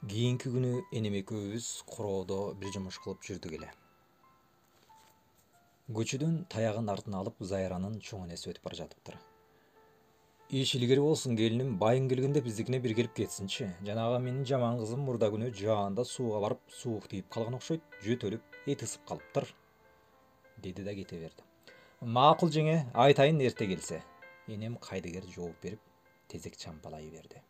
Кийинки күнү энем экөөбүз короодо бир жумуш кылып жүрдүк эле. Көчөдөн таягын артына алып Зайранын чоң энеси өтүп бара жатыптыр. Иш илгери болсун келиним, байың келгенде биздикине бир келип кетсинчи. Жанагы менин жаман кызым мурда күнү жаанда сууга барып суук тийип калган окшойт, жөтөлүп эти ысып калыптыр, деди да кете берди. Макул жеңе, айтайын эрте келсе. Энем кайдыгер жооп берип, тезек чампалай берди.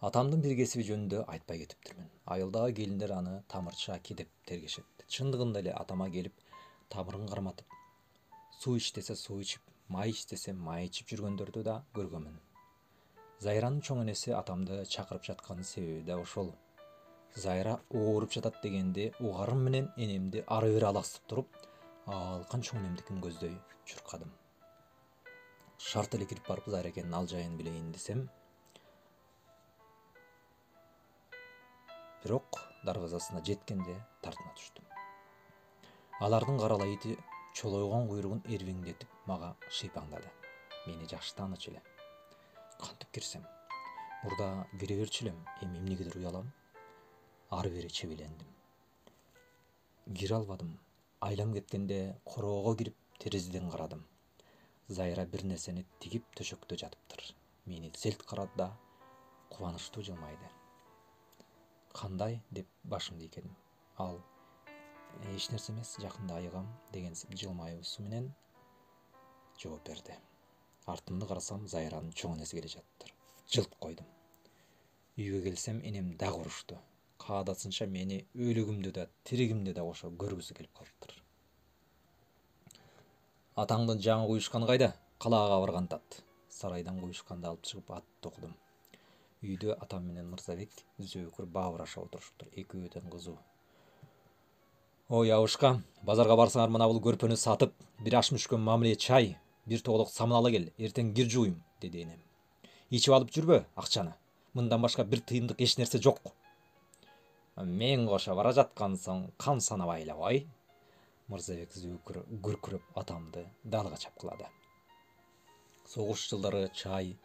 Атамдын бир кесиби жөнүндө айтпай кетиптирмин. Айылдагы келиндер аны тамырчы аки деп тергешет. Чындыгында эле атама келип, тамырын карматып, суу ич десе суу ичип, май ич десе май ичип жүргөндөрдү да көргөнмүн. Зайранын чоң энеси атамды чакырып жатканын себеби да ошол. Зайра ооруп жатат дегенди угарым менен энемди ары бери аластып туруп, алкан чоң энемдикин көздөй чуркадым. Шарт эле кирип барып Зайра экенин ал жайын билейин десем, бирок дарбазасына жеткенде тартына түштүм. Алардын каралай ити чолойгон куйругун эрвеңдетип мага шыйпаңдады. Мени жакшы таанычу эле. Кантип кирсем? Мурда кире берчү элем, эми эмнегедир уялам. Ары бери чебелендим. Кире албадым. Айлам кеткенде короого кирип терезеден карадым. Зайра бир нерсени тигип төшөктө жатыптыр. Мени селт карады да кубанычтуу жылмайды. Кандай деп башымды ийгедим. Ал эч нерсе эмес, жакында айыгам дегенсип жылмаюусу менен жооп берди. Артымды карасам, Зайранын чоң энеси келе жатыптыр. Жылт койдум. Үйгө келсем, энем дагы урушту. Каадатсынча мени өлүгүмдү да, тиригимди да кошо көргүсү келип калыптыр. Атаңдын жаңы куюшканы кайда? Калаага баргантат. Сарайдан куюшканды алып чыгып атты окудум. Үйдө атам менен Мырзабек Зөөкүр бабыраша отурушуптур. Экөө тең кызуу. Ой абышка, базарга барсаңар мына бул көрпөнү сатып, бир аш мушкөн мамиле чай, бир тоголок самын ала кел, эртең кир жууйм, деди энем. Ичип алып жүрбө акчаны. Мындан башка бир тыйындык эч нерсе жок. Мен кошо бара жаткан соң кам санабайлы кой. Мырзабек Зөөкүр күркүрөп атамды далга чапкылады. Согуш жылдары чай,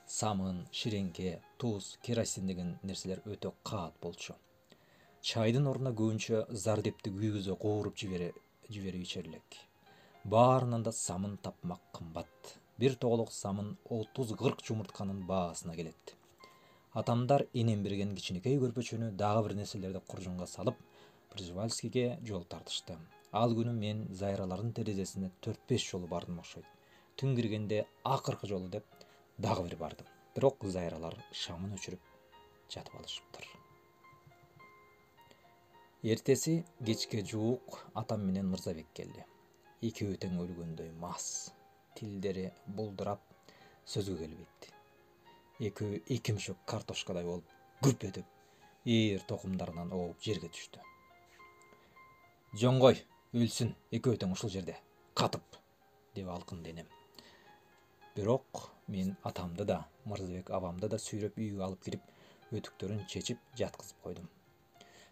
самын, ширеңке, туз, керосин деген нерселер өтө каат болчу. Чайдын ордуна көбүнчө зардепти күйгүзө кууруп жиберип ичер элек. Баарынан да самын тапмак кымбат. Бир тоголок самын 30-40 жумуртканын баасына келет. Атамдар энем берген кичинекей көрпөчөнү дагы бир нерселерди куржунга салып, Пржевальскийге жол тартышты. Ал күнү мен Зайралардын терезесине 4-5 жолу бардым окшойт. Түн киргенде акыркы жолу деп дагы бир бардым. Бирок Зайралар шамын өчүрүп жатып алышыптыр. Эртеси кечке жуук атам менен Мырзабек келди. Экөө тең өлгөндөй мас. Тилдери булдурап, сөзгө келбейт. Экөө экимшөк картошкадай болуп күрпөтүп, ээр токумдарынан ооп жерге түштү. Жоңгой, өлсүн, экөө тең ушул жерде, катып, деп алкынды энем. Бирок мен атамды да, Мырзабек абамды да сүйрөп үйгө алып кирип, өтүктөрүн чечип жаткызып койдум.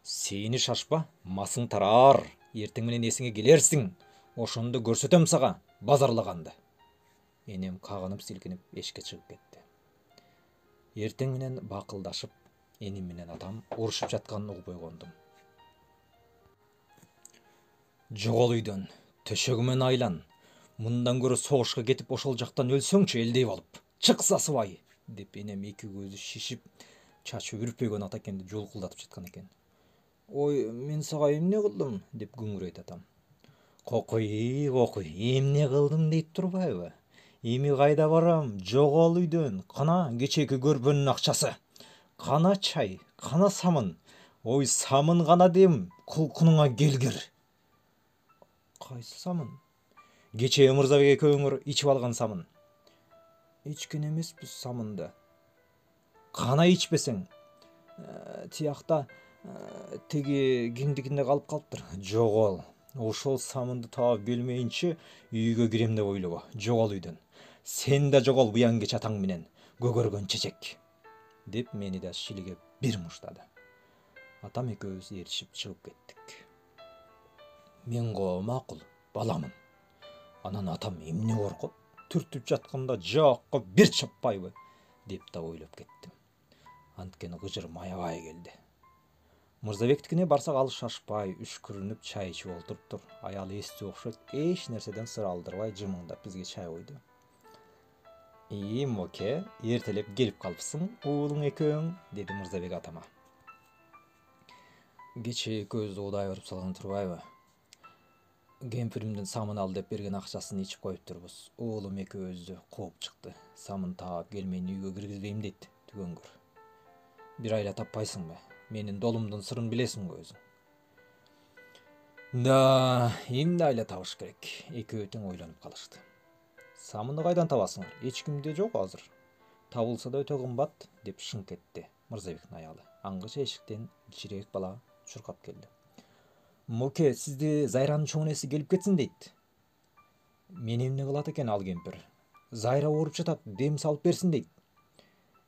Сени шашпа, масың тараар, эртең менен эсиңе келерсиң, ошондо көрсөтөм сага базарлаганды. Энем кагынып силкинип эшикке чыгып кетти. Эртең менен бакылдашып, энем менен атам урушуп жатканын угбой кондум. Жогол үйдөн, төшөгүмөн айлан. Мындан көрө согушка кетип ошол жактан өлсөңчү элдей болуп. Чык сасыбай, деп энем эки көзү шишип, чачы үрпөгөн атакенди жулкулдатып жаткан экен. Ой, мен сага эмне кылдым, деп күңүрөйт атам. Кокуй, эмне кылдым дейт турбайбы? Эми кайда барам? Жогол үйдөн. Кана кечээки көрпөнүн акчасы. Кана чай, кана самын. Ой, самын кана дем, кулкунуңа келгир. Кайсы самын? Кечээ Мырзабек экөөңөр ичип алган самын. Ичкен эмеспиз самынды. Кана ичпесең? Тиякта теги кимдикинде калып калыптыр. Жогол. Ошол самынды таап келмейинче үйгө кирем деп ойлобо. Жогол үйдөн. Сен да жогол буян кеч атаң менен, көгөргөн чечек, деп мени да шилиге бир муштады. Атам экөөбүз ээрчишип чыгып кеттик. Мен го макул, баламын. Анан атам эмне коркот? Түртүп жатканда жаакка бир чаппайбы, деп да ойлоп кеттим. Анткени кыжыр маябай келди. Мырзабектикине барсак ал шашпай, үшкүрүнүп чай ичип олтуруптур. Аялы эстүү окшойт, эч нерседен сыр алдырбай жымыңдап бизге чай койду. Моке, эртелеп келип калыпсың, уулуң экөөң, деди Мырзабек атама. Кече экөөбүздү удай уруп салган турбайбы? Кемпиримдин самын ал деп берген акчасын ичип коюптурбуз. Уулум экөөбүздү кууп чыкты. Самын таап келмейин үйгө киргизбейм дейт, түгөнгөр. Бир айла таппайсыңбы? Менин долумдун сырын билесиңби өзүң? Да, эмне айла табыш керек? Экөө тең ойлонуп калышты. Самынды кайдан табасыңар? Эч кимде жок азыр. Табылса да өтө кымбат, деп шыңк этти Мырзабектин аялы. Аңгыча эшиктен кичирээк бала чуркап келди. Моке, сизди Зайранын чоң энеси келип кетсин дейт. Мен эмне кылат экен ал кемпир? Зайра ооруп жатат, дем салып берсин дейт.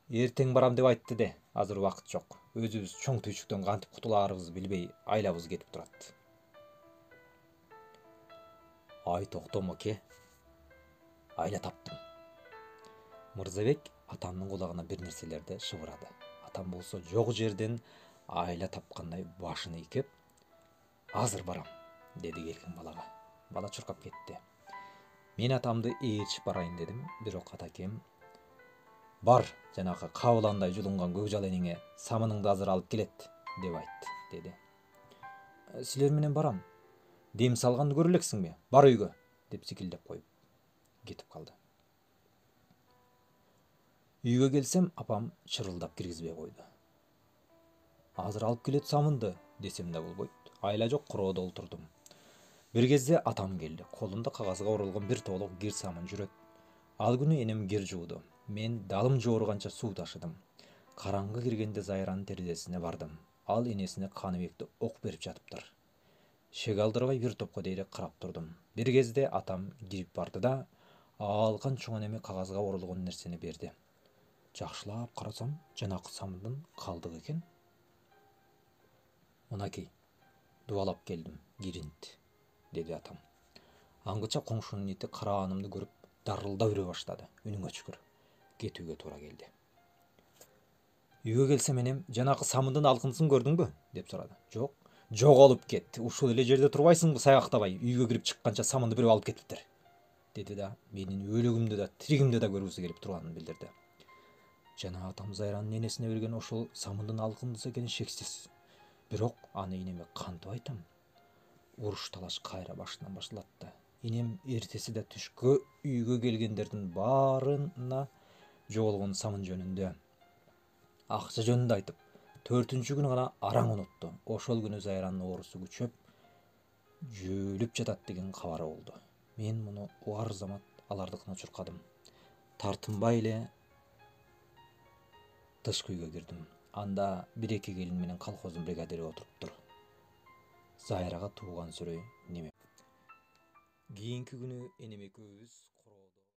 Эртең барам деп айтты де, азыр убакыт жок. Өзүбүз чоң түйчүктөн кантип кутулаарыбызды билбей, айлабыз кетип турат. Ай токто моке, айла таптым. Мырзабек атамдын кулагына бир нерселерди шыбырады. Атам болсо жок жерден айла тапкандай башын ийкеп, азыр барам, деди келген балага. Бала чуркап кетти. Мен атамды ээрчип барайын дедим, бирок атакем бар, жанакы кабыландай жулунган көкжал энеңе самыныңды азыр алып келет, деп айтты, деди. Силер менен барам. Дем салганды көрө элексиңби? Бар үйгө, деп сикилдеп коюп кетип калды. Үйгө келсем, апам чырылдап киргизбей койду. Азыр алып келет самынды, десем да болбойт. Айла жок, короодо олтурдум. Бир кезде атам келди. Колунда кагазга оролгон бир тоолок кир самын жүрөт. Ал күнү энем кир жууду. Мен далым жооруганча суу ташыдым. Караңгы киргенде Зайранын терезесине бардым. Ал энесине Каныбекти ок берип жатыптыр. Шек алдырбай бир топко дейре карап турдум. Бир кезде атам кирип барды да, алкан чоң энеме кагазга оролгон нерсени берди. Жакшылап карасам, жанакы самындын калдыгы экен. Мынакей, дубалап келдим, киринт, деди атам. Аңгыча коңшунун ити караганымды көрүп дарылдап үрө баштады. Үнүң өчкүр. Кетүүгө туура келди. Үйгө келсем энем, жанакы самындын алкынысын көрдүңбү? деп сурады. Жок. Жоголуп кет. Ушул эле жерде турбайсыңбы саякатабай? Үйгө кирип чыкканча самынды бирөө алып кетиптир, деди да менин өлүгүмдү да, тиригимди да көргүсү келип турганын билдирди. Жана атам Зайранын энесине берген ошол самындын алкындысы экени шексиз. Бирок аны энеме кантип айтам? Уруш талаш кайра башынан башталат. Энем эртеси да түшкө үйгө келгендердин баарына жоголгон самын жөнүндө, акча жөнүндө айтып, 4-күнү гана араң унутту. Ошол күнү Зайранын оорусу күчөп, жөөлүп жатат деген кабары болду. Мен муну угар замат алардыкына чуркадым. Тартынбай эле тышкы үйгө кирдим. Анда 1-2 келин менен колхоздун бригадири отуруптур. Зайрага тууган сүрөй неме. Кийинки күнү энем экөөбүз